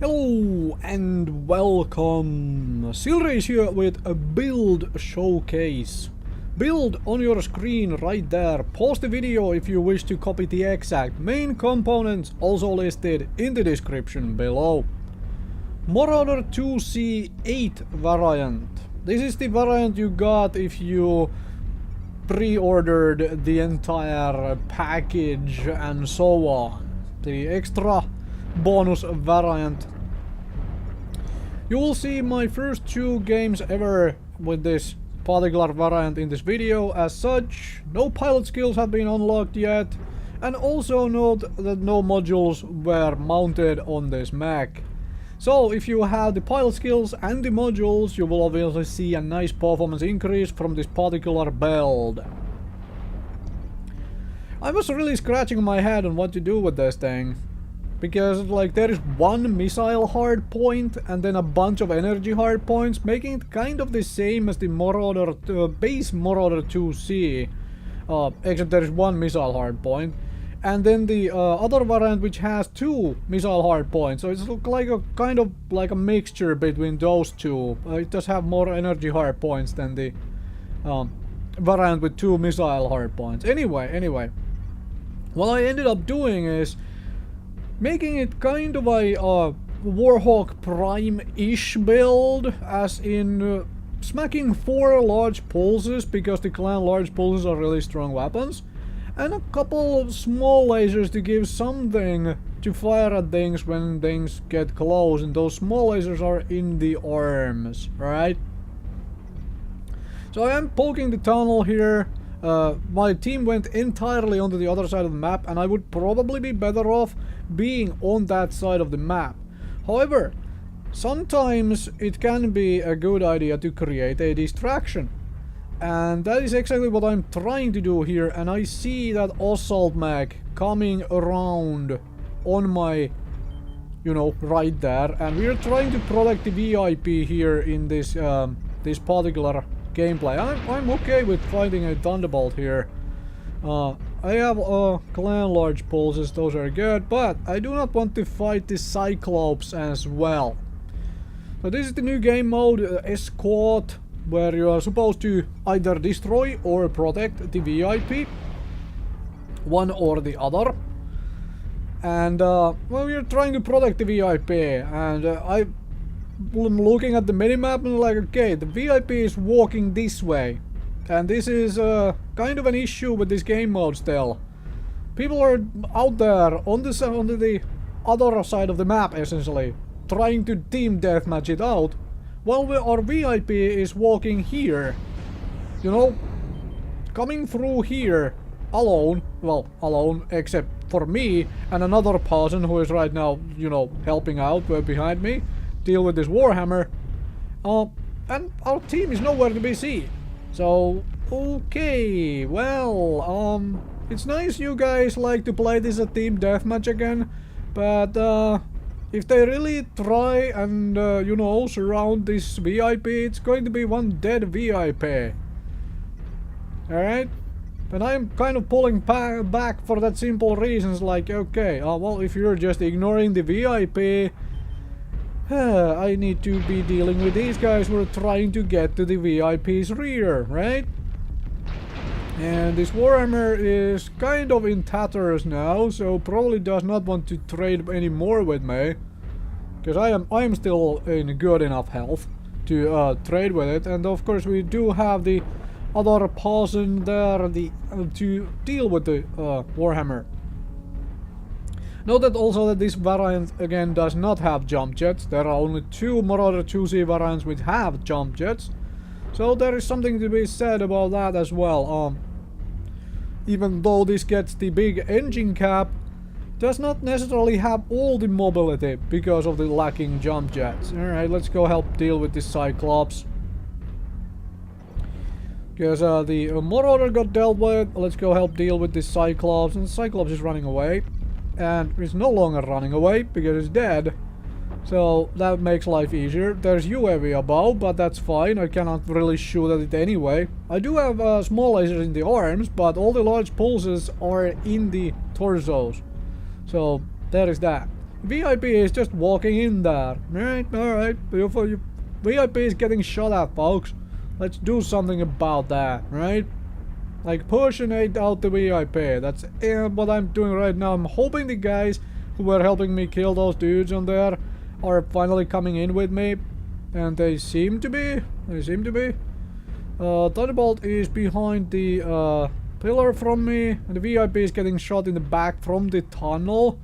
Hello and welcome! Silrace here with a build showcase. Build on your screen right there. Pause the video if you wish to copy the exact main components, also listed in the description below. Marauder 2C8 variant. This is the variant you got if you pre-ordered the entire package and so on. The extra bonus variant. You will see my first two games ever with this particular variant in this video. As such, no pilot skills have been unlocked yet, and also note that no modules were mounted on this mech. So if you have the pilot skills and the modules, you will obviously see a nice performance increase from this particular build. I was really scratching my head on what to do with this thing. Because like there is one missile hard point and then a bunch of energy hard points, making it kind of the same as the Marauder base Marauder 2C, except there is one missile hard point, and then the other variant which has two missile hard points. So it's like a kind of like a mixture between those two. It does have more energy hard points than the variant with two missile hard points. Anyway, what I ended up doing is making it kind of a Warhawk Prime-ish build, as in smacking 4 large pulses, because the clan large pulses are really strong weapons, and a couple of small lasers to give something to fire at things when things get close, and those small lasers are in the arms, right? So I am poking the tunnel here. My team went entirely onto the other side of the map, and I would probably be better off being on that side of the map. However, sometimes it can be a good idea to create a distraction. And that is exactly what I'm trying to do here, and I see that assault mech coming around on my, you know, right there. And we're trying to protect the VIP here in this, this particular gameplay. I'm okay with fighting a Thunderbolt here. I have clan large pulses, those are good, but I do not want to fight the Cyclops as well. So this is the new game mode, Escort, where you are supposed to either destroy or protect the VIP. One or the other. And well, we're trying to protect the VIP, and I'm looking at the minimap and like, okay, the VIP is walking this way. And this is kind of an issue with this game mode still. People are out there on the other side of the map, essentially, trying to team deathmatch it out, while our VIP is walking here. You know, coming through here alone, well, alone, except for me and another person who is right now, you know, helping out behind me, deal with this Warhammer. And our team is nowhere to be seen. So, okay, well, it's nice you guys like to play this a team deathmatch again, but if they really try and, you know, surround this VIP, it's going to be one dead VIP. Alright? And I'm kind of pulling back for that simple reasons, like, okay, well, if you're just ignoring the VIP, I need to be dealing with these guys who are trying to get to the VIP's rear, right? And this Warhammer is kind of in tatters now, so probably does not want to trade anymore with me. Because I am still in good enough health to trade with it, and of course we do have the other person there to deal with the Warhammer. Note that also that this variant again does not have jump jets. There are only 2 Marauder 2C variants which have jump jets. So there is something to be said about that as well. Even though this gets the big engine cap, does not necessarily have all the mobility because of the lacking jump jets. Alright, let's go help deal with this Cyclops. Because the Marauder got dealt with, let's go help deal with this Cyclops, and the Cyclops is running away. And it's no longer running away because it's dead. So that makes life easier. There's UAV above, but that's fine. I cannot really shoot at it anyway. I do have small lasers in the arms, but all the large pulses are in the torsos. So there is that. VIP is just walking in there. Alright. VIP is getting shot at, folks. Let's do something about that, right? Like, push and aid out the VIP. That's what I'm doing right now. I'm hoping the guys who were helping me kill those dudes on there are finally coming in with me. And they seem to be. Thunderbolt is behind the pillar from me. And the VIP is getting shot in the back from the tunnel.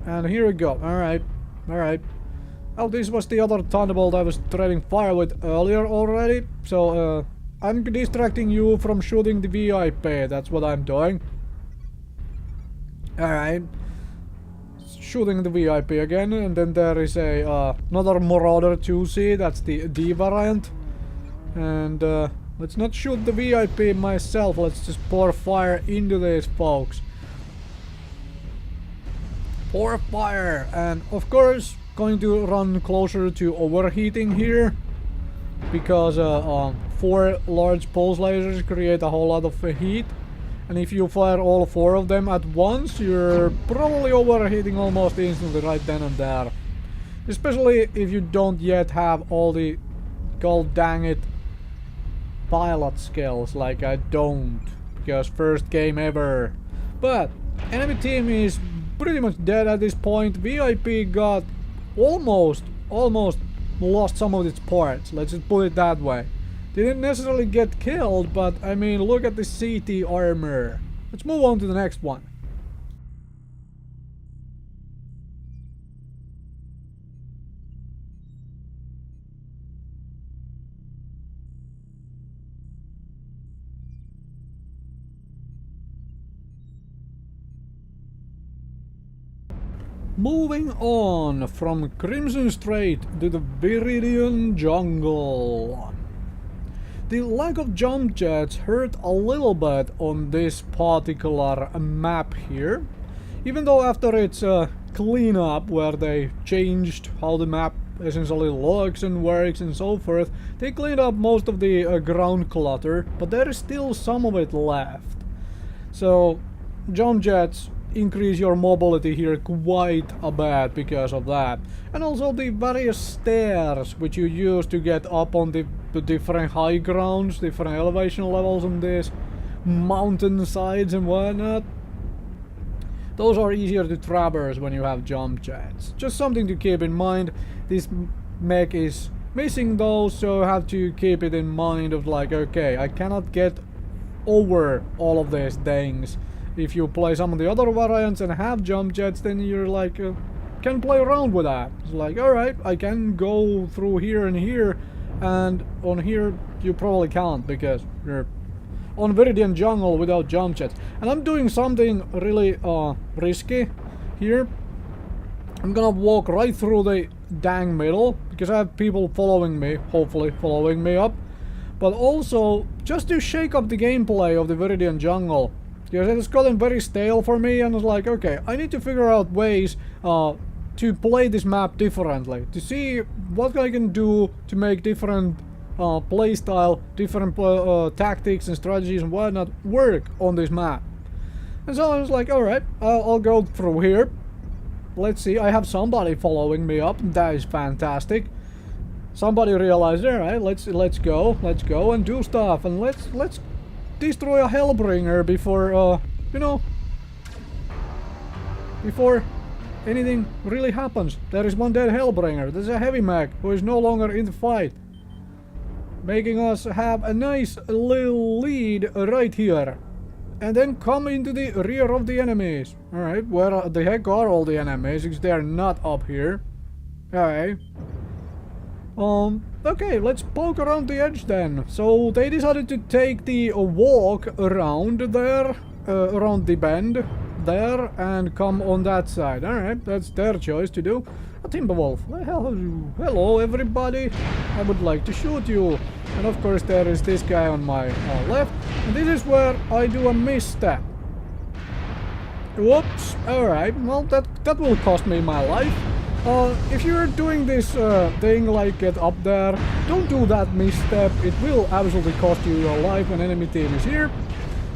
And here we go. Alright. Oh, this was the other Thunderbolt I was trading fire with earlier already. So, I'm distracting you from shooting the VIP. That's what I'm doing. Alright. Shooting the VIP again. And then there is a another Marauder 2C. That's the D variant. And let's not shoot the VIP myself. Let's just pour fire into these folks. Pour fire. And of course, going to run closer to overheating here. Because 4 large pulse lasers create a whole lot of heat. And if you fire all 4 of them at once, you're probably overheating almost instantly right then and there. Especially if you don't yet have all the god dang it pilot skills, like I don't. Because first game ever. But enemy team is pretty much dead at this point. VIP got almost lost some of its parts. Let's just put it that way. Didn't necessarily get killed, but I mean, look at the CT armor. Let's move on to the next one. Moving on from Crimson Strait to the Viridian Jungle. The lack of jump jets hurt a little bit on this particular map here. Even though after its cleanup, where they changed how the map essentially looks and works and so forth, they cleaned up most of the ground clutter, but there is still some of it left. So jump jets increase your mobility here quite a bit because of that. And also the various stairs which you use to get up on the different high grounds, different elevation levels on these mountain sides and whatnot. Those are easier to traverse when you have jump jets. Just something to keep in mind. This mech is missing those, so I have to keep it in mind of like, okay, I cannot get over all of these things. If you play some of the other variants and have jump jets, then you're like, can play around with that. It's like, alright, I can go through here and here, and on here you probably can't because you're on Viridian Jungle without jump jets. And I'm doing something really risky here. I'm gonna walk right through the dang middle because I have people following me, hopefully following me up. But also, just to shake up the gameplay of the Viridian Jungle. Because it has gotten very stale for me, and it's like, okay, I need to figure out ways to play this map differently. To see what I can do to make different playstyle, different tactics and strategies and whatnot work on this map. And so I was like, alright, I'll go through here. Let's see, I have somebody following me up. That is fantastic. Somebody realized, alright, let's go and do stuff, and let's destroy a Hellbringer before, you know, before anything really happens. There is one dead Hellbringer. There's a heavy mech who is no longer in the fight, making us have a nice little lead right here. And then come into the rear of the enemies. Alright, where the heck are all the enemies? Because they're not up here. Alright. Okay, let's poke around the edge then. So they decided to take the walk around there, around the bend there, and come on that side. Alright, that's their choice to do. A Timberwolf. Hello everybody. I would like to shoot you. And of course there is this guy on my left. And this is where I do a misstep. Whoops. Alright, well that will cost me my life. If you're doing this thing like get up there, don't do that misstep. It will absolutely cost you your life when enemy team is here.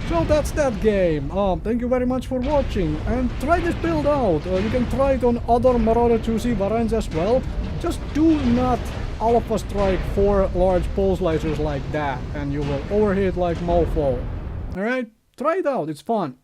So that's that game. Thank you very much for watching, and try this build out. You can try it on other Marauder 2C variants as well. Just do not alpha strike 4 large pole slicers like that, and you will overheat like mofo. Alright, try it out, it's fun.